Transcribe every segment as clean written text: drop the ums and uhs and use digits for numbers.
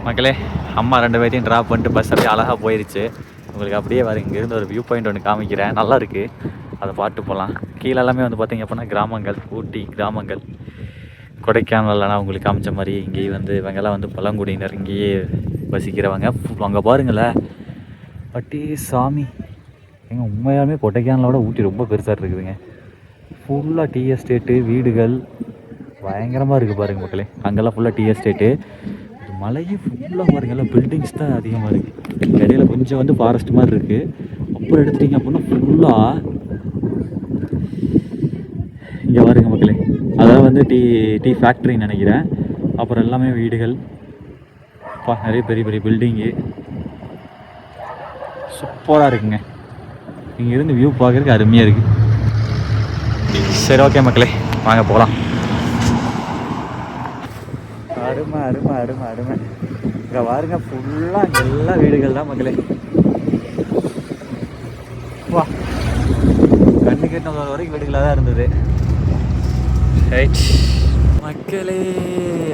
மக்களே, அம்மா 2 பேர்த்தையும் ட்ராப் பண்ணிட்டு பஸ் அப்படியே அழகாக போயிடுச்சு. உங்களுக்கு அப்படியே வர இங்கேருந்து ஒரு வியூ பாயிண்ட் ஒன்று காமிக்கிறேன். நல்லா இருக்குது, அதை பார்த்து போகலாம். கீழே எல்லாமே வந்து பார்த்திங்க அப்படின்னா கிராமங்கள், ஊட்டி கிராமங்கள். கொடைக்கானல்லாம் உங்களுக்கு காமிச்ச மாதிரி இங்கேயும் வந்து இவங்கெல்லாம் வந்து பழங்குடியினர் இங்கேயே வசிக்கிறவங்க. அங்கே பாருங்களேன், பட்டி சாமி எங்க உண்மையாலுமே கொடைக்கானலோட ஊட்டி ரொம்ப பெருசாக இருக்குதுங்க. ஃபுல்லாக டீ எஸ்டேட்டு, வீடுகள் பயங்கரமாக இருக்குது பாருங்கள் மக்களே. அங்கெல்லாம் ஃபுல்லாக டீ எஸ்டேட்டு, மலையும் ஃபுல்லாக பாருங்கள்லாம் பில்டிங்ஸ் தான் அதிகமாக இருக்குது. இடையில கொஞ்சம் வந்து ஃபாரஸ்ட் மாதிரி இருக்குது. அப்புறம் எடுத்துட்டிங்க அப்படின்னா ஃபுல்லாக இங்கே பாருங்க மக்களே, அதாவது வந்து டீ ஃபேக்ட்ரின்னு நினைக்கிறேன். அப்புறம் எல்லாமே வீடுகள், நிறைய பெரிய பெரிய பில்டிங்கு சூப்பராக இருக்குங்க. இங்கேருந்து வியூ பார்க்குறதுக்கு அருமையாக இருக்குது. சரி, ஓகே மக்களே, வாங்க போகலாம். அருமை அருமை அருமை அருமை. இங்கே பாருங்க, ஃபுல்லாக எல்லா வீடுகள் தான் மக்களே. வா, கண்ணு கெட்ட வரைக்கும் வீடுகளாக தான் இருந்தது. ரைட் மக்களே,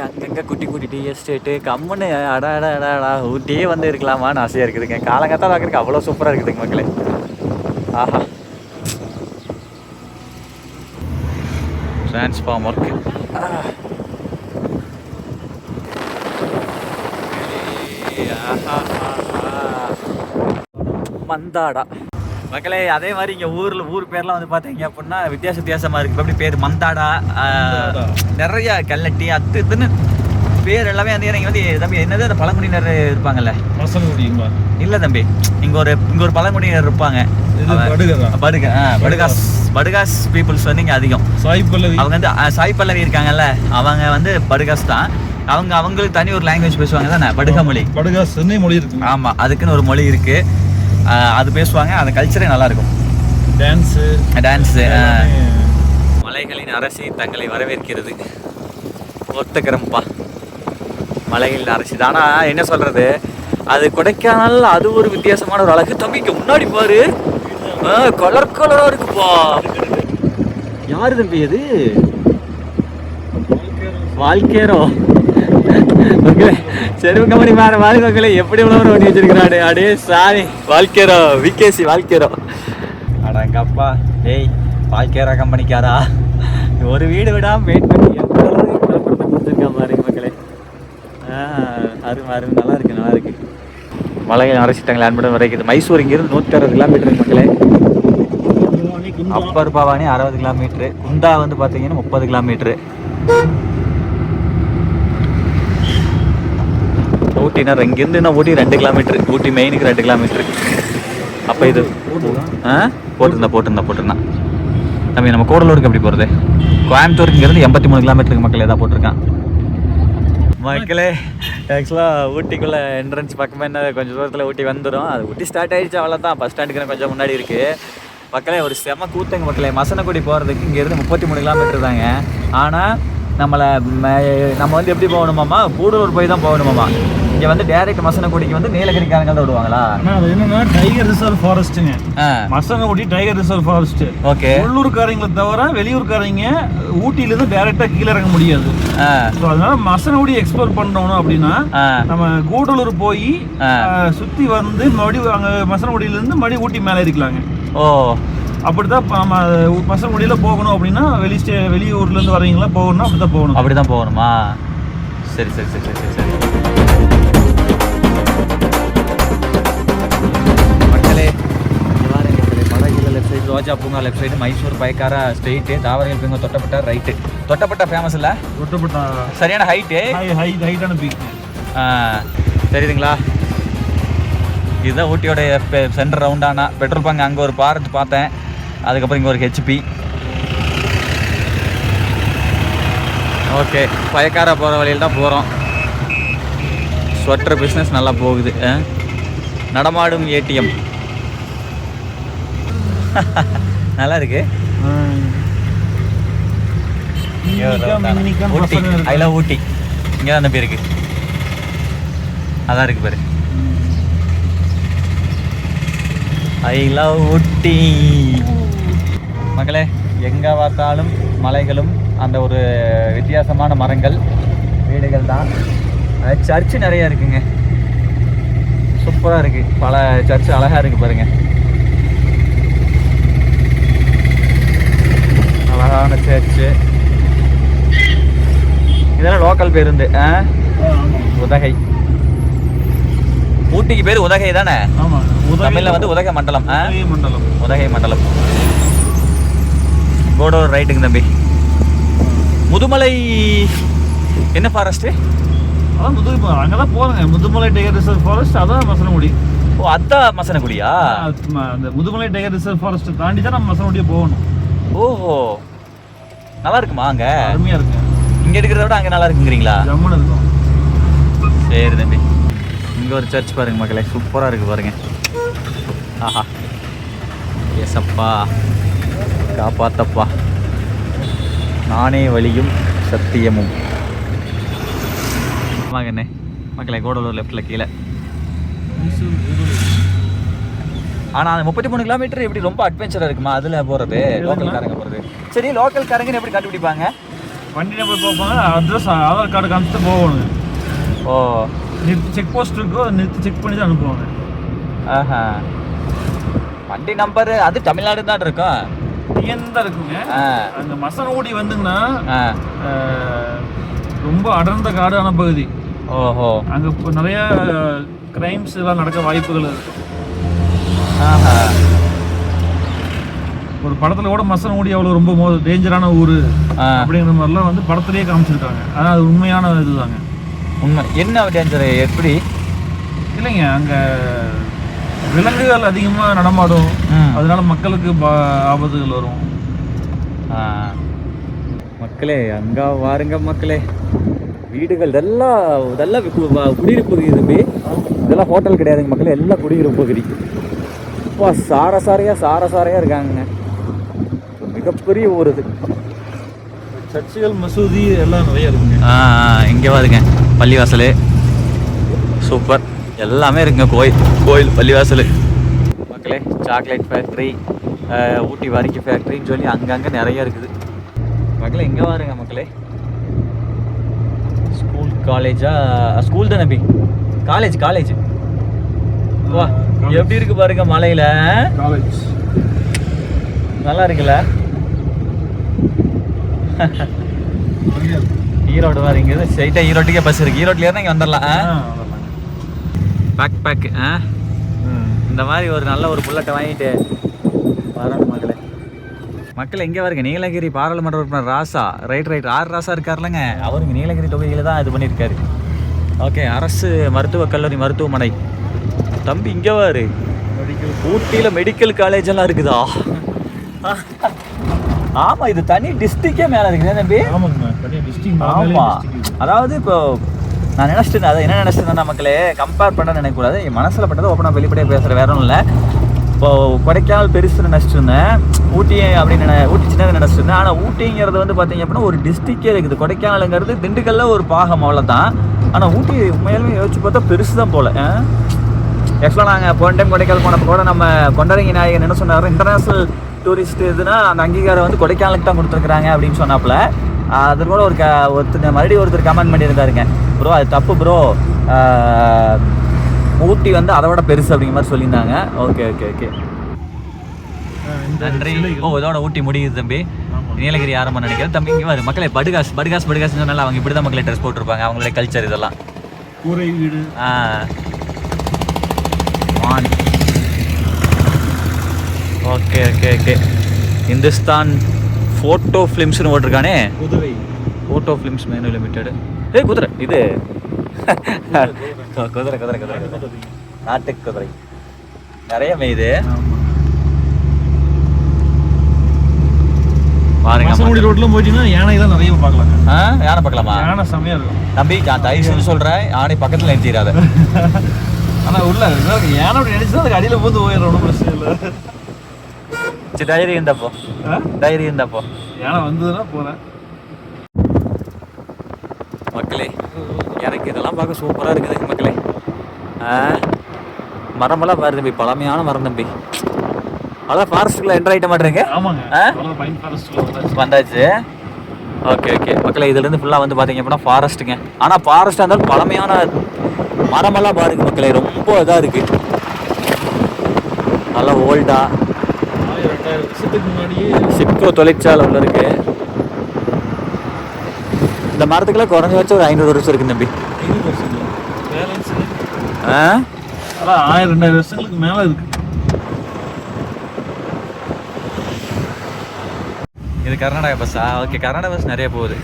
அங்கங்கே குட்டி குட்டி டீ எஸ்டேட்டு கம்முன்னு அடா ஊட்டியே வந்து இருக்கலாமான்னு ஆசையாக இருக்குதுங்க. காலங்காத்தால் பார்க்குறதுக்கு அவ்வளோ சூப்பராக இருக்குதுங்க மக்களே. ஆஹா, டிரான்ஸ்ஃபார்மர் மந்தாடா மக்களே. அதே மாதிரி இங்கே ஊர் பேர்லாம் வந்து பார்த்தீங்க அப்படின்னா வித்தியாசமாக இருக்குது. இப்போ எப்படி பேர் மந்தாடா, நிறைய கல்லட்டி, இதுன்னு பேர் எல்லாமே வந்து எனக்கு வந்து தம்பி என்னது அந்த பழங்குடியினர் இருப்பாங்கல்ல, இல்லை தம்பி, இங்கே ஒரு பழங்குடியினர் இருப்பாங்க. படுகாஸ் பீப்புள்ஸ் வந்து இங்கே அதிகம். அவங்க வந்து சாய் பல்லவி இருக்காங்கல்ல, அவங்க வந்து படுகாஸ் தான். அவங்களுக்கு தனி ஒரு லாங்குவேஜ் பேசுவாங்க தானே, படுகா மொழி. படுகாஸ் மொழி இருக்கு. ஆமாம், அதுக்குன்னு ஒரு மொழி இருக்கு, அது பேசுவாங்க. அந்த கல்ச்சரே நல்லா இருக்கும். டான்ஸு மலைகளின் அரசி தங்களை வரவேற்கிறது. ஒத்துக்கிறப்பா, மலைகளின் அரசி தானா, என்ன சொல்றது, அது கொடைக்கானல். அது ஒரு வித்தியாசமான ஒரு அழகு. தம்பிக்கு முன்னாடி பாரு, கலரா இருக்குப்பா. யாரு தம்பி அது? வால்கேரோ. செருமணி மேல மாதிரி எப்படி உணவு பண்ணி வச்சிருக்கிறாரு. அடே சாமி, வால்கேரோ, விகேசி வால்கேரோ. அடங்கப்பா, டேய் வால்கேரோ கம்பெனிக்காரா ஒரு வீடு விடாம வெயிட் பண்ணி கொடுத்துருக்கா பாருங்க மக்களே. அருமை அருமை, நல்லா இருக்கு. மலைகள் அரசிட்டாங்க லேண்ட் வரைக்குது. மைசூர் இங்கிருந்து 160 கிலோமீட்டர் மக்களே. அப்பர் பவானி 60 கிலோமீட்டரு. குந்தா வந்து பார்த்தீங்கன்னா 30 கிலோமீட்டரு. ஊட்டினா இங்கேருந்து என்ன ஊட்டி 2 கிலோமீட்டரு. ஊட்டி மெயினுக்கு 2 கிலோமீட்டரு. அப்போ இது போட்டிருந்தா நம்ம கூடலூருக்கு எப்படி போகிறது? கோயம்புத்தூருக்கு இங்கேருந்து 83 கிலோமீட்டருக்கு மக்களே தான் போட்டிருக்கான். மக்களே, ஆக்சுவலாக ஊட்டிக்குள்ளே என்ட்ரன்ஸ் பக்கமாக என்ன கொஞ்சம் தூரத்தில் ஊட்டி வந்துடும். அது ஊட்டி ஸ்டார்ட் ஆகிடுச்சு, அவ்வளோதான். பஸ் ஸ்டாண்டுக்கு கொஞ்சம் முன்னாடி இருக்குது மக்களே. ஒரு செம கூத்தங்க மக்களே. மசனக்குடி போகிறதுக்கு இங்கேருந்து 33 கிலோமீட்டர் தாங்க. ஆனால் நம்ம வந்து எப்படி போகணுமாம்மா, கூடலூர் போய் தான் போகணுமாம்மா. இங்கே வந்து டேரக்ட் மசனக்குடிக்கு வந்து நீலகிரிக்காரங்க தான் விடுவாங்களா? அது என்னன்னா டைகர் ரிசர்வ் ஃபாரஸ்ட்டுங்க. Masinagudi tiger reserve forest. Okay, உள்ளூர்காரங்களை தவிர வெளியூர்காரங்க ஊட்டியிலேருந்து டேரெக்டாக கீழே இறங்க முடியாது. ஸோ அதனால மசனக்குடி எக்ஸ்ப்ளோர் பண்ணணும் அப்படின்னா நம்ம கூடலூர் போய் சுற்றி வந்து மறுபடியும் அங்கே மசனக்குடியிலேருந்து மறுபடியும் ஊட்டி மேலே இருக்கலாங்க. ஓ, அப்படிதான் நம்ம மசனக்குடியில் போகணும் அப்படின்னா வெளியூர்லேருந்து வரீங்களா போகணும்னா அப்படி தான் போகணுமா? சரி. மக்களே, மலைகள் லெஃப்ட் சைடு, ரோஜா பூங்கா லெஃப்ட் சைடு, மைசூர் பயக்காரா ஸ்ட்ரெயிட்டு, தாவரங்கள் பூங்கா தொட்டப்பட்டா ரைட்டு. தொட்டப்பட்டா ஃபேமஸ் இல்லை? தொட்டப்பட்டா சரியான ஹைட்டான பீக். தெரியுதுங்களா? இதுதான் ஊட்டியோடைய சென்டர் ரவுண்டானா பெட்ரோல் பங்க். அங்கே ஒரு பார்த்து பார்த்தேன், அதுக்கப்புறம் இங்கே ஒரு ஹெச்பி. ஓகே, பயக்காரா போகிற வழியில் தான் போகிறோம். ஸ்வெட்டர் பிஸ்னஸ் நல்லா போகுது. நடமாடும் ஏடிஎம் நல்லா இருக்கு. ஊட்டி, ஐ லவ் ஊட்டி. இங்கே தான் அந்த பேர் இருக்கு, அதான் இருக்கு பேர். ஐ லவ் ஊட்டி மக்களே. எங்கே பார்த்தாலும் மலைகளும் அந்த ஒரு வித்தியாசமான மரங்கள், வீடுகள் தான். சர்ச்சு நிறைய இருக்குங்க, சூப்பராக இருக்கு. பல சர்ச்சு அழகா இருக்கு பாருங்க, அழகான சர்ச்சு. இதெல்லாம் லோக்கல் பேருந்து. உதகை, ஊட்டிக்கு பேர் உதகை தானே? தமிழ்ல வந்து உதகை மண்டலம். உதகை மண்டலம். கோடூர் ரைட்டுங்க தம்பி. முதுமலை என்ன ஃபாரஸ்ட்? அதான் அங்கதான் போறேங்க. முதுமலை டைகர் ரிசர்வ் ஃபாரஸ்ட், அதான் மசனகுடி. ஓ, அதான் மசனகுடியா? அந்த முதுமலை டைகர் ரிசர்வ் ஃபாரஸ்ட் தாண்டி தான் நம்ம மசனகுடியே போகணும். ஓஹோ, நல்லா இருக்குமா அங்க? அருமையா இருக்கு. இங்க இருக்கிறத விட அங்க நல்லா இருக்குங்கிறீங்களா? ஜம்முன்னு இருக்கும். சரி தம்பி. இங்க ஒரு சர்ச் பாருங்க மக்களே, சூப்பரா இருக்கு பாருங்க. ஆஹா, ஏசப்பா காப்பாத்தப்பா, நானே வழியும் சத்தியமும். வாங்கண்ணே மக்களே, கூடலூர் லெஃப்டில் கீழே. ஆனால் அந்த 33 கிலோமீட்டர் எப்படி ரொம்ப அட்வென்ச்சராக இருக்குமா அதில் போகிறது? லோக்கல் காரங்க போகிறது. சரி, லோக்கல் காரங்கன்னு எப்படி கண்டுபிடிப்பாங்க? வண்டி நம்பர் பார்ப்பாங்க, அட்ரஸ் ஆதார் கார்டு காமிச்சிட்டு போகணும். ஓ, நிறுத்தி செக் போஸ்ட் இருக்கோ, நிறுத்தி செக் பண்ணி தான் அனுப்புவாங்க. ஆஹா, வண்டி நம்பர் அது தமிழ்நாடு தான் இருக்கும். தான் இருக்குங்க. அங்கே மசனகுடி வந்துங்கன்னா ரொம்ப அடர்ந்த காடான பகுதி. ஓஹோ, அங்கே நிறைய கிரைம்ஸ் எல்லாம் நடக்க வாய்ப்புகள் இருக்கு. ஒரு படத்துல கூட மசனகுடி அவ்வளோ ரொம்ப டேஞ்சரான ஊர் அப்படிங்கிற மாதிரிலாம் வந்து படத்துலேயே காமிச்சிருக்காங்க. ஆனால் அது உண்மையான இதுதாங்க. உண்மை என்ன டேஞ்சர்? எப்படி? இல்லைங்க, அங்கே விலங்குகள் அதிகமாக நடமாடும், அதனால மக்களுக்கு ஆபத்துகள் வரும். மக்களே அங்கே வாருங்க மக்களே, வீடுகள் இதெல்லாம் குடியிருப்பு பகுதி தம்பி. இதெல்லாம் ஹோட்டல் கிடையாதுங்க மக்களே, எல்லாம் குடியிருப்பு பகுதி. இப்போ சாரசாரையாக இருக்காங்க. மிகப்பெரிய ஊர் இது. சர்ச்சுகள், மசூதி எல்லாம் நிறைய இருக்குங்க. இங்கே பாருங்க, பள்ளிவாசல் சூப்பர், எல்லாமே இருக்குங்க. கோயில் பள்ளிவாசல். மக்களே, சாக்லேட் ஃபேக்ட்ரி, ஊட்டி வரிக்கி ஃபேக்ட்ரின்னு சொல்லி அங்கங்கே நிறைய இருக்குது மக்களே. இங்கே பாருங்க மக்களே, ஸ்கூல் காலேஜா? ஸ்கூல் தான் நம்பி, காலேஜ். வா, எப்படி இருக்கு பாருங்க மலையில. காலேஜ் நல்லா இருக்குல்ல? ஈரோடு வாரிங்க, ஸ்ட்ரைட்டாக ஈரோட்டுக்கே பஸ் இருக்குது. ஈரோட்டில் இருந்தால் இங்கே வந்துடலாம். பேக் இந்த மாதிரி ஒரு நல்ல ஒரு புல்லட்டை வாங்கிட்டு வரணும் மக்கள். எங்கே வருங்க, நீலகிரி பாராளுமன்ற உறுப்பினர் ராசா. ரைட் ஆர் ராசா இருக்கார்லங்க, அவருக்கு நீலகிரி தொகுதியில் தான் இது பண்ணியிருக்காரு. ஓகே, அரசு மருத்துவக் கல்லூரி மருத்துவமனை. தம்பி இங்கே வாரு, ஊட்டியில் மெடிக்கல் காலேஜ் எல்லாம் இருக்குதா? ஆமாம், இது தனி டிஸ்ட்ரிக்டே மேலே இருக்குது தம்பி. ஆமாம், அதாவது இப்போ நான் நினச்சிட்டு அதை என்ன நினச்சிட்டு மக்களே, கம்பேர் பண்ண நினைக்கக்கூடாது. என் மனசில் பட்டதை ஓப்பனாக வெளிப்படையாக பேசுகிற வேற ஒன்றும் இல்லை. இப்போது கொடைக்கானல் பெருசுன்னு நினச்சிட்டு இருந்தேன், ஊட்டி அப்படின்னு ஊட்டி சின்னதை நினச்சிட்டு இருந்தேன். ஆனால் ஊட்டிங்கிறது வந்து பார்த்தீங்க அப்படின்னா ஒரு டிஸ்ட்ரிக்டே இருக்குது. கொடைக்கானலுங்கிறது திண்டுக்கல்ல ஒரு பாகம், அவ்வளோதான். ஆனால் ஊட்டி உண்மையாலுமே யோசிச்சு பார்த்தா பெருசு தான் போல். ஆக்சுவலாக நாங்கள் போன டைம் கொடைக்கானல் போனப்போ கூட நம்ம கொண்டரங்கி நாயகன் என்ன சொன்னார், இன்டர்நேஷ்னல் டூரிஸ்ட் இதுனா அந்த அங்கீகாரம் வந்து கொடைக்கானலுக்கு தான் கொடுத்துருக்குறாங்க அப்படின்னு சொன்னாப்புல. அது கூட ஒருத்தர் மறுபடியும் கமெண்ட் பண்ணியிருந்தாருங்க, ப்ரோ அது தப்பு ப்ரோ, ஊட்டி வந்து அதை விட பெருசு அப்படிங்கிற மாதிரி சொல்லியிருந்தாங்க. ஓகே நன்றி. இதோட ஊட்டி முடியுது தம்பி. நீலகிரி ஆரம்பம் நினைக்கிறேன் தம்பி. இங்கே வரும் மக்களே, படுகாஸ் சொன்னால அவங்க இப்படி தான் மக்களே ட்ரெஸ் போட்டிருப்பாங்க, அவங்களுடைய கல்ச்சர் இதெல்லாம். கூரை வீடு. ஓகே இந்துஸ்தான் ஃபோட்டோ ஃபிலிம்ஸ்னு ஓட்டிருக்கானே. ஃபோட்டோ ஃபிலிம்ஸ் மேனு லிமிடெட். குதிரை இது குதிரை நாட்டு குதிரை நிறைய மேயுது. பாருங்க, ரோட்ல போயிட்டீங்கன்னா யானை தான் நிறைய பார்க்கலாங்க. யானை பார்க்கலாமா? யானை செமையா இருக்கும் தம்பி. நான் தயவுசெய்து சொல்றேன், யானை பக்கத்துல நிறுத்திடாத. ஆனா உள்ள யானை அப்படி நினைச்சுதான் அதுக்கு அடியில போந்து போயிடணும், பிரச்சனை இல்லை. டைரி இருந்தாப்போ யானை வந்ததுன்னா போறேன் மக்களே. எனக்கு இதெல்லாம் பார்க்க சூப்பராக இருக்குது மக்களே. மரமெல்லாம் பாரு தம்பி, பழமையான மரம் தம்பி. அதான் ஃபாரஸ்ட்டுக்குள்ள என்டர் ஆகிட்ட மாட்டேங்க. ஆமாங்க, வந்தாச்சு. ஓகே ஓகே மக்களே, இதுலேருந்து ஃபுல்லாக வந்து பார்த்தீங்க அப்படின்னா ஃபாரஸ்ட்டுங்க. ஆனால் ஃபாரஸ்ட்டாக இருந்தாலும் பழமையான மரமெல்லாம் பாருங்க மக்களே, ரொம்ப இதாக இருக்குது, நல்லா ஓல்டாக. 1000-2000 வருஷத்துக்கு முன்னாடியே சிப்கோ தொழிற்சாலை உள்ள இருக்கு. இந்த மரத்துக்குலாம் குறைஞ்சபட்சம் ஒரு 500 வருஷம் இருக்கு தம்பி. 500 வருஷம் பேலன்ஸ் ஆ அதான் 1000-2000 வருஷங்களுக்கு மேலே இருக்கு. இது கர்நாடகா பஸ்ஸா? ஓகே, கர்நாடகா பஸ் நிறைய போகுது.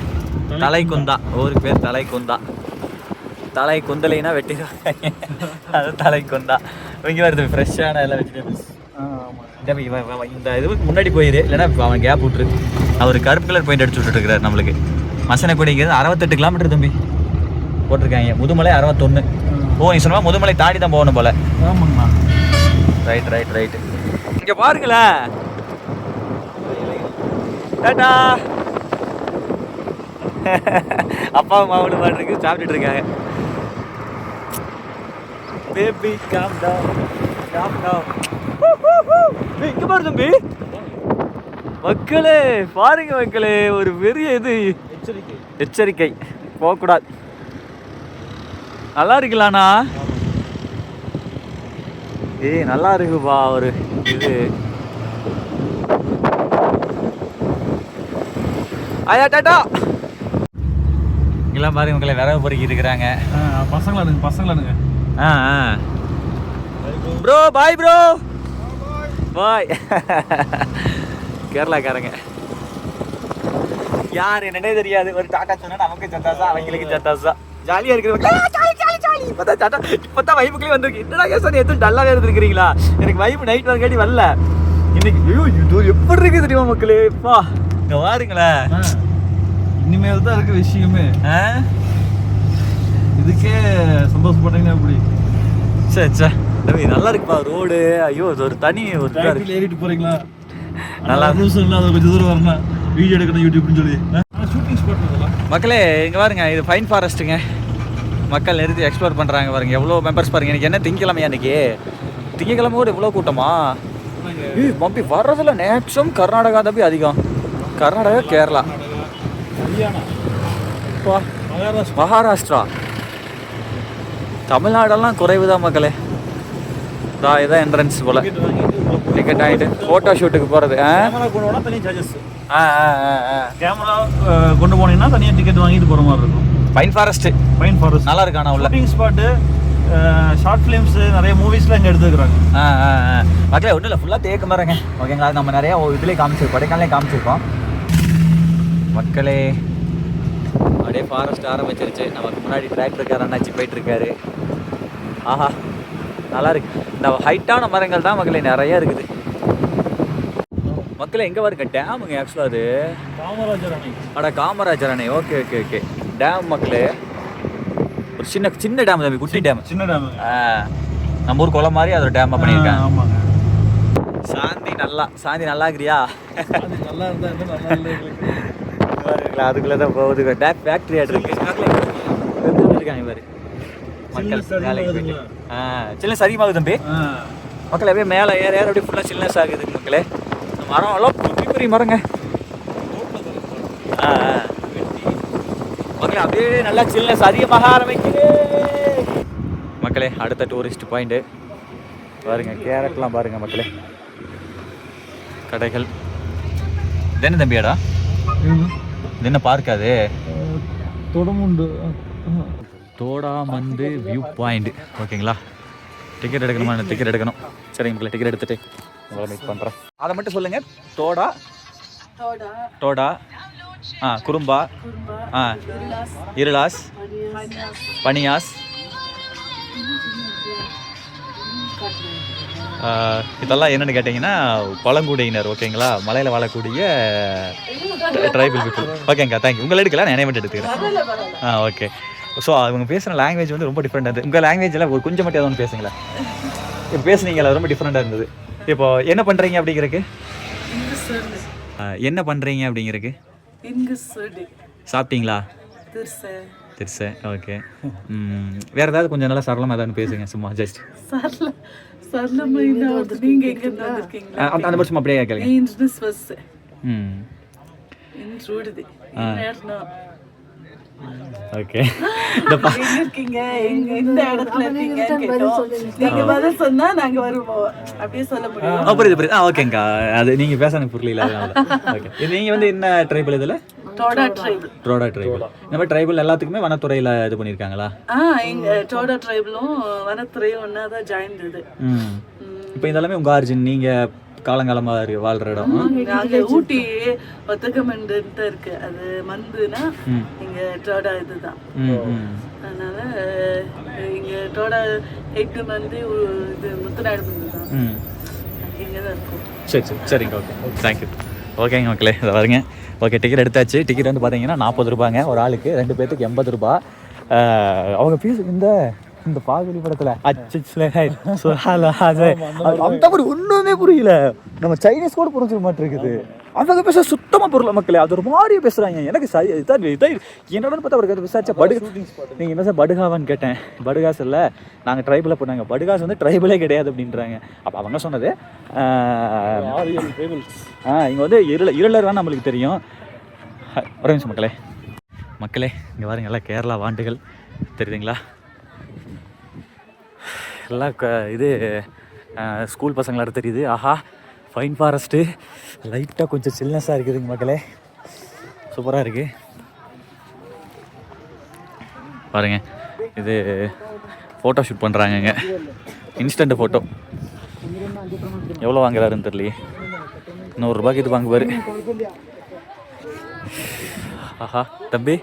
தலைக்குந்தா ஊருக்கு பேர் தலைக்குந்தா. தலை குந்தலைனா வெட்டிடுவாங்க, அது தலைக்குந்தா. இங்கே வருது ஃப்ரெஷ்ஷான எல்லாம் வெஜிடபிள்ஸ். தம்பி இந்த இதுக்கு முன்னாடி போயிரு, இல்லைன்னா அவன் கேப் விட்டுரு. அவர் கருப்பு கலர் பெயிண்ட் அடிச்சு விட்டுருக்காரு நம்மளுக்கு. மசனக்குடிங்கிறது 68 கிலோமீட்டர் தம்பி போட்டிருக்காங்க. முதுமலை 61. ஓ, நீ சொன்னா முதுமலை தாண்டி தான் போகணும் போல. ஆமாங்கண்ணா. Right right right. இங்கே பாருங்களேன். டாடா. அப்பாவும் மாவட்டம் பாட்டுருக்கு, சாப்பிட்டுட்டு இருக்காங்க. Baby calm down, calm down. இங்கே பாரு தம்பி மக்களே, பாருங்க மக்களே, ஒரு பெரிய இது எச்சரிக்கை, போகக்கூடாது. நல்லா இருக்கலாண்ணா. ஏய் நல்லா இருக்குப்பா ஒரு இது. ஐயா டாட்டா. இங்கெல்லாம் பாருங்க மக்களே, விறகு பொறுக்கி இருக்கிறாங்க பசங்களானுங்க. ஆ ஆ ப்ரோ, பாய் ப்ரோ, பாய். கேரளாக்காரங்க யார் என்னன்னே தெரியாது. ஒரு டாட்டா சொன்னா நமக்கு சத்தாசா, அவங்களுக்கு சத்தாசா. ஜாலியாக இருக்கிறவங்க இப்போதான் வைப்புக்குள்ளே வந்திருக்கு. என்னடா சார் எதுவும் டல்லாவே இருந்துருக்கிறீங்களா? எனக்கு வைப்பு நைட் வரங்காட்டி வரல இன்னைக்கு. ஐயோ இது எப்படி இருக்கு தெரியுமா மக்களே? பா இங்கே பாருங்களேன், இனிமேல் தான் இருக்க விஷயமே. இதுக்கே சந்தோஷப்பட்டீங்கன்னா எப்படி? சரி சே தம்பி, நல்லா இருக்குப்பா ரோடு. ஐயோ இது ஒரு தனி ஒரு ஏறிட்டு போறீங்களா? நல்லா நியூஸ் இல்லை, அது கொஞ்சம் தூரம் வரணும், வீடியோ எடுக்கணும் யூடியூப்னு சொல்லி. ஷூட்டிங் ஸ்பாட் இதெல்லாம் மக்களே. இங்கே பாருங்க, இது ஃபைன் ஃபாரஸ்ட்டுங்க. மக்கள் நிறுத்தி எக்ஸ்ப்ளோர் பண்ணுறாங்க பாருங்க. எவ்வளோ மெம்பர்ஸ் பாருங்க. எனக்கு என்ன திங்கக்கிழமையா இன்னைக்கு? திங்கக்கிழமை கூட இவ்வளோ கூட்டமா? மம்பி வர்றதுல நேக்ஸும் கர்நாடகா தம்பி அதிகம். கர்நாடகா, கேரளா, மகாராஷ்டிரா, தமிழ்நாடெல்லாம் குறைவு தான் மக்களே. இதான் என்ட்ரன்ஸ் போல. டிக்கெட் ஆகிட்டு ஃபோட்டோ ஷூட்டுக்கு போகிறது. கேமரா கொண்டு போனீங்கன்னா தனியாக டிக்கெட் வாங்கிட்டு போகிற மாதிரி இருக்கும். ஃபைன் ஃபாரஸ்ட்டு, ஃபைன் ஃபாரஸ்ட் நல்லா இருக்கானா உள்ள ஷூட்டிங் ஸ்பாட்டு. ஷார்ட் ஃபிலிம்ஸ் நிறைய மூவிஸ்லாம் இங்கே எடுத்துக்கிறாங்க. மக்களே ஒன்றும் இல்லை, ஃபுல்லாக தேக்க மரங்க. ஓகேங்களா? நம்ம நிறையா இதுலேயே காமிச்சிருக்கோம், கொடைக்கானலே காமிச்சிருக்கோம் மக்களே. அப்படியே ஃபாரஸ்ட் ஆரம்பிச்சிருச்சு. நமக்கு முன்னாடி டிராக்டருக்கார அண்ணாச்சி போயிட்டுருக்காரு. ஆஹா நல்லா இருக்கு. இந்த ஹைட்டான மரங்கள் தான் மக்களே நிறைய இருக்குது. மக்களே எங்கே பாருங்க டேமுங்க. ஆக்சுவலாக அது காமராஜர் அணை. காமராஜர் அணை. Okay okay okay. டேம் மக்களே, ஒரு சின்ன சின்ன டேம் தம்பி, குட்டி டேம். சின்ன டேம். நம்ம ஊர் குளம் மாதிரி அது ஒரு டேம் பண்ணியிருக்கேன். ஆமாங்க. சாந்தி நல்லா இருக்கிறியா? நல்லா இருந்தா நல்லா இல்லை. அதுக்குள்ளே தான் போகுது. ஃபேக்ட்ரி ஆட் இருக்கு இருக்காங்க பாரு. மக்கள் வேலைக்கு போயிட்டு சில்னஸ் அதிகமாகுது தம்பி. மக்கள் அப்படியே மேலே ஏற ஏற அப்படியே ஃபுல்லாக சில்னஸ் ஆகுது மக்களே. மரம் எல்லாம் பெரிய பெரிய மரங்க. மக்களே அப்படியே நல்லா சில்னஸ் அதிகமாக ஆரம்பிக்குது மக்களே. அடுத்த டூரிஸ்ட் பாயிண்ட்டு பாருங்க, கேரட்லாம் பாருங்க மக்களே. கடைகள் என்ன தம்பியாடா? என்ன பார்க்காது தோடாமந்து வியூ பாயிண்ட். ஓகேங்களா? டிக்கெட் எடுக்கணுமா? டிக்கெட் எடுக்கணும். சரிங்க மக்களே, டிக்கெட் எடுத்துகிட்டு உங்களை மீட் பண்ணுறேன். அதை மட்டும் சொல்லுங்கள். தோடா, குறும்பா, இருளாஸ், பனியாஸ், இதெல்லாம் என்னென்னு கேட்டிங்கன்னா பழங்குடியினர். ஓகேங்களா? மலையில் வாழக்கூடிய ட்ரைபல் பீப்புள். ஓகேங்க, தேங்க்யூ. உங்களை எடுக்கல, நான் மட்டும் எடுத்துக்கிறேன். ஓகே. ஸோ அவங்க பேசுகிற லாங்குவேஜ் வந்து ரொம்ப டிஃப்ரெண்டாக இருந்தது. உங்கள் லாங்குவேஜில் ஒரு கொஞ்சம் மட்டும் எதாவது பேசுங்களேன். இப்போ பேசுனீங்களா, ரொம்ப டிஃப்ரெண்ட்டாக இருந்தது. இப்போ என்ன பண்ணுறீங்க அப்படிங்கிறதுக்கு? என்ன பண்ணுறீங்க அப்படிங்கிறதுக்கு? சாப்பிட்டீங்களா? திருசை. ஓகே. வேறு ஏதாவது கொஞ்சம் நல்லா சரளமாக ஏதாவது பேசுங்க, சும்மா ஜஸ்ட் நீங்க எங்க இருந்து வந்திருக்கீங்க? அந்த வருஷம் அப்படியே கேளுங்க. இன்னு சூடுது ஓகே இருக்கீங்க இந்த இடத்துல இருக்கீங்கன்னு கேட்டோம். நீங்க பதில் சொன்னா நாங்க வருவோம், அப்படியே சொல்ல முடியும். புரியுது. ஓகேங்கா, அது நீங்க பேச எனக்கு புரியல. ஓகே, நீங்க வந்து என்ன ட்ரைபல் இதுல? டோடா ட்ரைபல். இந்த மாதிரி ட்ரைபல் எல்லாத்துக்குமே வனத்துறையில இது பண்ணிருக்காங்களா? எங்க டோடா ட்ரைபலும் வனத்துறையும் ஒன்னாதான் ஜாயின் இது. இப்போ இதெல்லாமே உங்க ஆரிஜின், நீங்க காலங்காலமா வாழ்ற இடம்? நாங்க ஊட்டி ஒத்தகமண்டு இருக்கு, அது மந்துனா இங்க டோடா இதுதான். அதனால இங்க டோடா 8 மந்து இது முத்துநாடு மந்து தான், இங்கதான் இருக்கும். சரிங்க. Okay, thank you. ஓகேங்க மக்களே, இதை பாருங்க. ஓகே, டிக்கெட் எடுத்தாச்சு. டிக்கெட் வந்து பார்த்தீங்கன்னா 40 ரூபாங்க ஒரு ஆளுக்கு, 2 பேர்த்துக்கு 80 ரூபா. அவங்க ஃபீஸ் இந்த பாகுபலி படத்துல அந்த மாதிரி ஒண்ணுமே புரியல. நம்ம சைனீஸ் கூட புரிஞ்சுக்க மாட்டேங்குது. அவங்க பேச சுத்தமா புரியல மக்களே. அது ஒரு மாதிரி பேசுறாங்க. எனக்கு என்னோட பார்த்தா அவருக்கு விசாரிச்சா நீங்க என்ன சார் படுகாவான்னு கேட்டேன். படுகாஸ் இல்லை, நாங்கள் ட்ரைபிள போனாங்க. படுகாஸ் வந்து ட்ரைபிளே கிடையாது அப்படின்றாங்க. அப்போ அவங்க சொன்னது இங்கே வந்து இருளர் தான் நம்மளுக்கு தெரியும். ஒரு நிமிஷம் மக்களே இங்கே பாருங்க, எல்லாம் கேரளா வாண்டுகள் தெரியுதுங்களா? எல்லாம் இது ஸ்கூல் பசங்களாக தெரியுது. ஆஹா, ஃபைன் ஃபாரஸ்ட்டு லைட்டாக கொஞ்சம் சில்னஸாக இருக்குதுங்க மக்களே, சூப்பராக இருக்குது பாருங்க. இது ஃபோட்டோ ஷூட் பண்ணுறாங்கங்க, இன்ஸ்டன்ட் ஃபோட்டோ. எவ்வளோ வாங்குறாருன்னு தெரியலையே, 100 ரூபாய்க்கு இது வாங்குவார். ஆஹா தம்பி,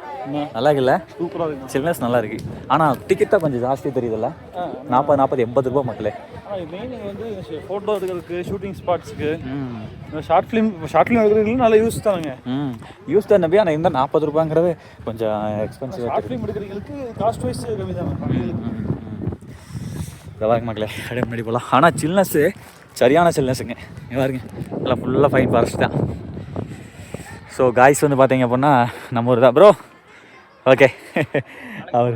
நல்லா இருக்குல்ல? சூப்பராக இருக்கு, சில்னஸ் நல்லா இருக்கு. ஆனால் டிக்கெட் தான் கொஞ்சம் ஜாஸ்தி தெரியுதுல்ல, 40, 80 ரூபா மக்களே. மெயின் வந்து ஃபோட்டோ எடுக்கிறதுக்கு, ஷூட்டிங் ஸ்பாட்ஸுக்கு, ஷார்ட் ஃபிலிம் எடுக்கிறதுக்கு நல்ல யூஸ் தானுங்க. யூஸ் தான் நம்பி. ஆனால் இந்த 40 ரூபாங்கிறது கொஞ்சம் எக்ஸ்பென்சிவ். ஷார்ட் ஃபிலிம் எடுக்கிறவங்களுக்கு காஸ்ட் வைஸ் கம்மி தான். நல்லா இருக்கு மக்களே, அப்படியே முன்னாடி போகலாம். ஆனால் சில்னஸ்ஸு சரியான சில்னஸுங்க. இங்கே பாருங்க, எல்லாம் ஃபுல்லாக ஃபைன் ஃபாரஸ்ட் தான். ஸோ காய்ஸ் வந்து பார்த்தீங்க அப்படின்னா நம்ம ஊர் தான் ப்ரோ. ஓகே, அவர்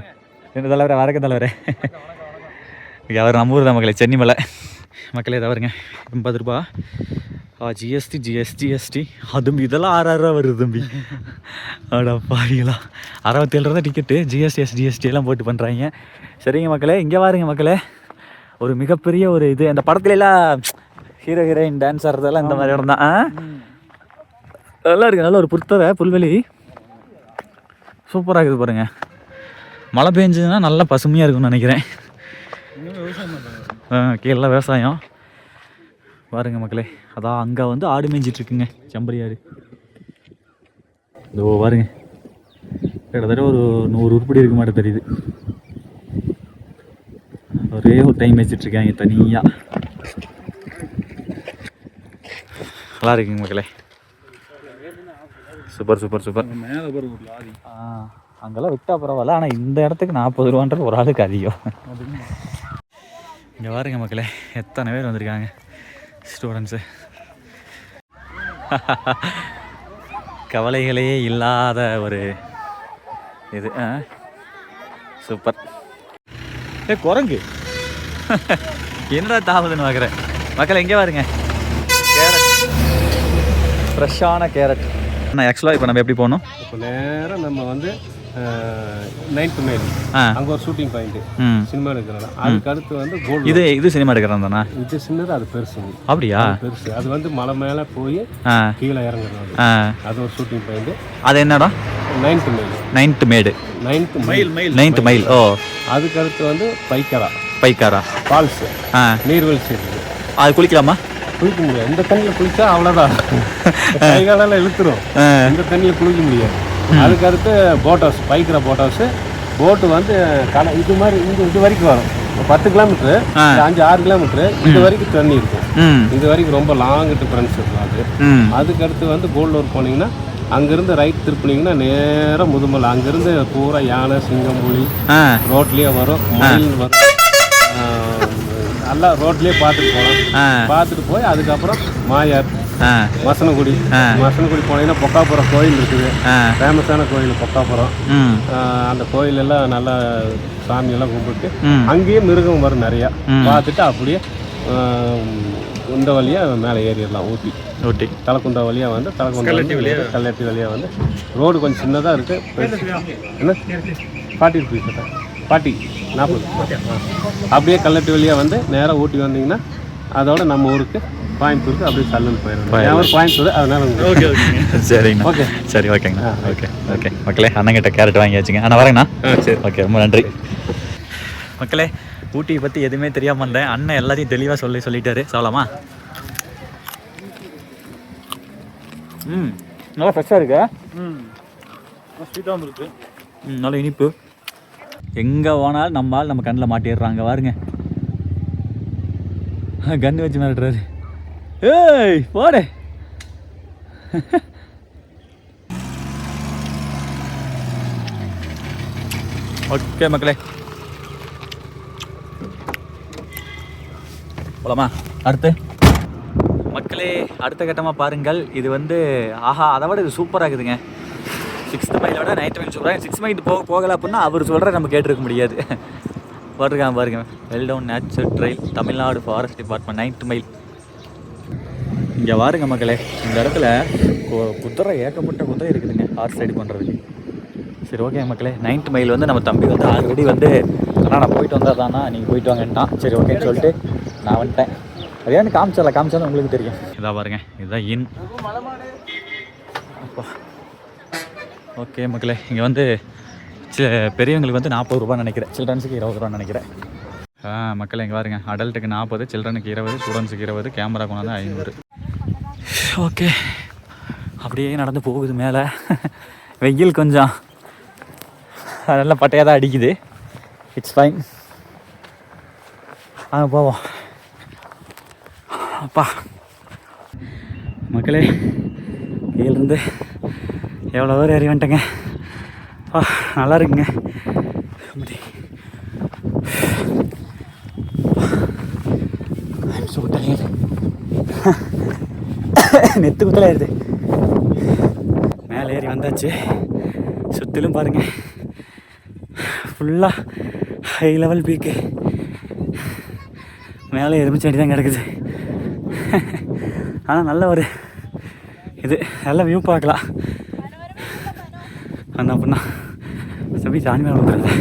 என்ன தலைவரே, வணக்கம் தலைவரே. அவர் நம்ம ஊர் தான் மக்களே, சென்னிமலை மக்களே. தவறுங்க 80 ரூபா. ஜிஎஸ்டி அதுவும் இதெல்லாம் 6,000 ரூபா வருது தம்பி. அடா பாருங்களா, 67 ரூபா தான் டிக்கெட்டு. ஜிஎஸ்டி எல்லாம் போட்டு பண்ணுறாங்க. சரிங்க மக்களே, இங்கே பாருங்க மக்களே, ஒரு மிகப்பெரிய ஒரு இது. அந்த படத்துலலாம் ஹீரோ ஹீரோயின் டான்ஸ் ஆடுறதெல்லாம் இந்த மாதிரி இடம் தான். நல்லா இருக்குது, நல்ல ஒரு புல்வெளி சூப்பராக இருக்குது பாருங்க. மழை பெஞ்சதுன்னா நல்லா பசுமையாக இருக்கும்னு நினைக்கிறேன். கீழே விவசாயம் பாருங்க மக்களே. அதான் அங்கே வந்து ஆடு மேய்ஞ்சிட்ருக்குங்க, செம்பரி ஆடு. இதோ பாருங்க, கிட்டத்தட்ட ஒரு 100 உருப்படி இருக்க மாட்டே தெரியுது. ஒரே ஒரு டைம் மேய்ச்சிட்ருக்காங்க தனியாக. நல்லா இருக்குங்க மக்களே, சூப்பர். மேலே ஒரு லாரி அங்கெல்லாம் விட்டா பரவாயில்ல. ஆனால் இந்த இடத்துக்கு 40 ரூபான்றது ஒரு ஆளுக்கு அதிகம். இங்கே பாருங்க மக்களே, எத்தனை பேர் வந்திருக்காங்க ஸ்டூடெண்ட்ஸு. கவலைகளே இல்லாத ஒரு இது. சூப்பர். குரங்கு என்னடா தாமதுன்னு பார்க்குறேன் மக்களே. எங்கே பாருங்க, கேரட், ஃப்ரெஷ்ஷான கேரட். நான் ஆக்சுவலாக இப்போ நம்ம எப்படி போகணும்? இப்போ நேரம் நம்ம வந்து 9th மைல், அங்கே ஒரு ஷூட்டிங் பாயிண்ட் சினிமா எடுக்கிறோம். அதுக்கு அடுத்து வந்து கோல்டு. இது சினிமா எடுக்கிறோம் தானே? இது சின்னது, அது பெருசுங்க. அப்படியா? பெருசு. அது வந்து மலை மேலே போய் கீழே இறங்குறது, அது ஒரு ஷூட்டிங் பாயிண்ட். அது என்னடா? 9th mile. 9th mile. ஓ, அதுக்கு அடுத்து வந்து பைக்காரா ஃபால்ஸ், நீர்வீழ்ச்சி இருக்குது. அது குளிக்கலாமா? குளிக்க முடியாது. இந்த தண்ணியில் குளிச்சா அவ்வளோதான், கைகாலெல்லாம் இழுத்துரும். இந்த தண்ணியில் குளிக்க முடியாது. அதுக்கு அடுத்து போட் ஹவுஸ், பைக்கிற போட் ஹவுஸ். போட்டு வந்து இது மாதிரி இது வரைக்கும் வரும். 10 கிலோமீட்டரு, 5-6 கிலோமீட்டரு இது வரைக்கும் தண்ணி இருக்கும். இது வரைக்கும் ரொம்ப லாங் டிஃபரன்ஸ் இருக்கும். அதுக்கு அடுத்து வந்து கோல்டூர் போனீங்கன்னா அங்கேருந்து ரைட் திருப்பினீங்கன்னா நேராக முதுமலை. அங்கேருந்து பூரா யானை, சிங்கம், புலி ரோட்லேயே வரும், மயில் வரும். நல்லா ரோட்லேயே பார்த்துட்டு போகலாம். பார்த்துட்டு போய் அதுக்கப்புறம் மாயார், மசனகுடி போனீங்கன்னா பொக்காபுரம் கோயில் இருக்குது, ஃபேமஸான கோயில் பொக்காபுரம். அந்த கோயிலெல்லாம் நல்லா சாமியெல்லாம் கும்பிட்டு அங்கேயே மிருகம் வரும் நிறையா. பார்த்துட்டு அப்படியே இந்த வழியாக மேலே ஏறிடலாம் ஊட்டி. ஊட்டி தலைக்குண்டா வழியாக வந்து கல்லட்டி வழியாக வந்து ரோடு கொஞ்சம் சின்னதாக இருக்குது. என்ன 40 ருபீஸ் 40 அப்படியே கல்லட்டி வழியாக வந்து நேராக ஊட்டி வந்தீங்கன்னா அதோட நம்ம ஊருக்கு கோயம்புத்தூருக்கு அப்படியே சல்லுன்னு போயிடும். ஒரு கோயம்புத்தூர் அதனால சரிங்கண்ணா. ஓகே சரி ஓகேங்கண்ணா. ஓகே மக்களே, அண்ணங்கிட்ட கேரட் வாங்கி வச்சுங்க. அண்ணா வரேங்கண்ணா. சரி ஓகே, ரொம்ப நன்றி மக்களே. ஊட்டியை பற்றி எதுவுமே தெரியாமல் வந்தேன். அண்ணன் எல்லாத்தையும் தெளிவாக சொல்லிட்டாரு. சொல்லலாமா? நல்லா ஃப்ரெஷ்ஷாக இருக்கு. ஸ்வீட்டாகவும் இருக்கு. நல்ல இனிப்பு. எங்கே போனாலும் நம்ம கண்ணில் மாட்டிடுறாங்க பாருங்க. கன்று வச்சு மிரட்டுறாரு. ஏய் போடே. ஓகே மக்களே, போலாமா? அடுத்து மக்களே, அடுத்த கட்டமாக பாருங்கள். இது வந்து ஆஹா, அதை விட இது சூப்பராக இருக்குதுங்க. 6th மைலை விட 9th மைல் சூப்பராக. 6 மைல் போகலை அப்படின்னா அவர் சொல்கிற நம்ம கேட்டிருக்க முடியாது. பாருங்க வெல் டவுன் natural trail, Tamil Nadu forest department 9th mile. இங்கே பாருங்க மக்களே, இந்த இடத்துல குதிரை ஏகப்பட்ட குதிரை இருக்குதுங்க ஹார்ஸ் ரைடு பண்ணுறதுக்கு. சரி ஓகே மக்களே, 9th மைல் வந்து நம்ம தம்பி வந்து ஆல்ரெடி வந்து ஆனால் நான் போயிட்டு வந்தால் தானா நீங்கள் போயிட்டு வாங்கன்ட்டான். சரி ஓகேன்னு சொல்லிட்டு நான் வந்துட்டேன். அது ஏன்னு காமிச்சாலும் உங்களுக்கு தெரியும். இதாக பாருங்க, இதுதான் இன். ஓகே மக்களே, இங்கே வந்து பெரியவங்களுக்கு வந்து 40 ரூபா நினைக்கிறேன், சில்ட்ரன்ஸுக்கு 20 ரூபா நினைக்கிறேன். மக்களே இங்கே பாருங்க, அடல்ட்டுக்கு 40, சில்ட்ரனுக்கு 20, ஸ்டூடெண்ட்ஸுக்கு 20, கேமரா கொண்டாந்து 500. ஓகே, அப்படியே நடந்து போகுது மேலே. வெயில் கொஞ்சம் நல்லா பட்டையாக தான் அடிக்குது. It's fine. போவோம். அப்பா மக்களே, கீழேருந்து எவ்வளோ தூரம் ஏறி வந்துட்டேங்க. நல்லா இருக்குங்க. நெத்து குத்தல ஏறுது. மேலே ஏறி வந்தாச்சு. சுற்றிலும் பாருங்க, ஃபுல்லாக ஹை லெவல் பீக்கு. மேலே எறும்பு செடி தான் கிடக்குது. ஆனால் நல்ல ஒரு இது, நல்ல வியூ பார்க்கலாம். அந்த அப்படின்னா சபி சாணி மேலே வந்துடுறது.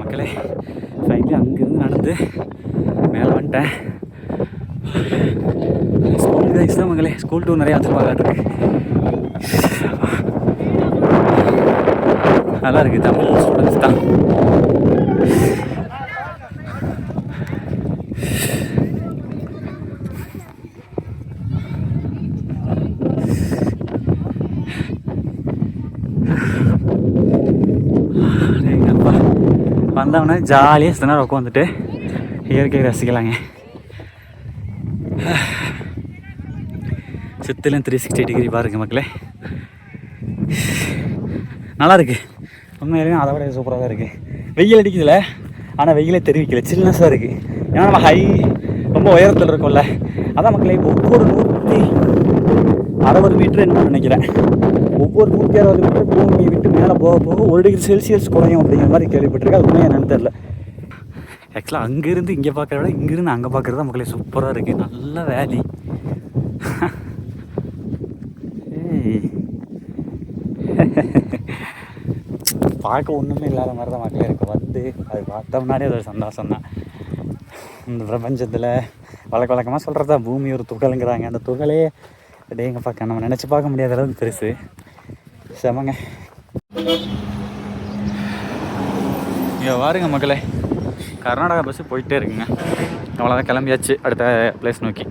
மக்களே ஃபைனலி அங்கேருந்து நடந்து மேலே வந்துட்டேன். ஸ்கூல் கைஸ் தான் மக்களே, ஸ்கூல் டூர் நிறையா வச்சுருப்பாங்க. நல்லா இருக்குது. தமிழ் ஸ்டூடெண்ட்ஸ் தான். வந்தவொடனே ஜாலியாக சில நேரம் உட்காந்துட்டு இயற்கையை ரசிக்கலாங்க. சுற்றிலும் 360 டிகிரி பாருங்க மக்களே. நல்லா இருக்குது. உண்மையிலேயே அதை விட சூப்பராக தான் இருக்குது. வெயில் அடிக்குதுல, ஆனால் வெயிலே தெரிவிக்கல, சில்னஸாக இருக்குது. ஏன்னா நம்ம ரொம்ப உயரத்தில் இருக்கோம்ல, அதான் மக்களே. ஒவ்வொரு 160 மீட்டர் என்ன நினைக்கிறேன், ஒவ்வொரு 160 மீட்டர் பூமியை விட்டு மேலே போக போக 1 டிகிரி செல்சியஸ் குறையும் அப்படிங்கிற மாதிரி கேள்விப்பட்டிருக்கேன். அது உண்மையாக என்னன்னு தெரியல. ஆக்சுவலாக அங்கேருந்து இங்கே பார்க்குறத விட இங்கேருந்து அங்கே பார்க்குறது தான் மக்களே சூப்பராக இருக்குது. நல்ல வேலி. பார்க்க ஒன்றுமே இல்லாத மாதிரி தான் மக்களே இருக்குது. வந்து அது பார்த்தோம்னாலே அது ஒரு சந்தோஷம் தான். இந்த பிரபஞ்சத்தில் வழக்கமாக சொல்கிறது தான், பூமி ஒரு துகள்ங்கிறாங்க. அந்த துகளே டேங்க பார்க்க நம்ம நினச்சி பார்க்க முடியாத அளவுக்கு பெருசு. செமங்க. இங்கே பாருங்க மக்களே, கர்நாடகா பஸ்ஸு போயிட்டே இருக்குங்க. அவ்வளோதான், கிளம்பியாச்சு அடுத்த பிளேஸ் நோக்கி.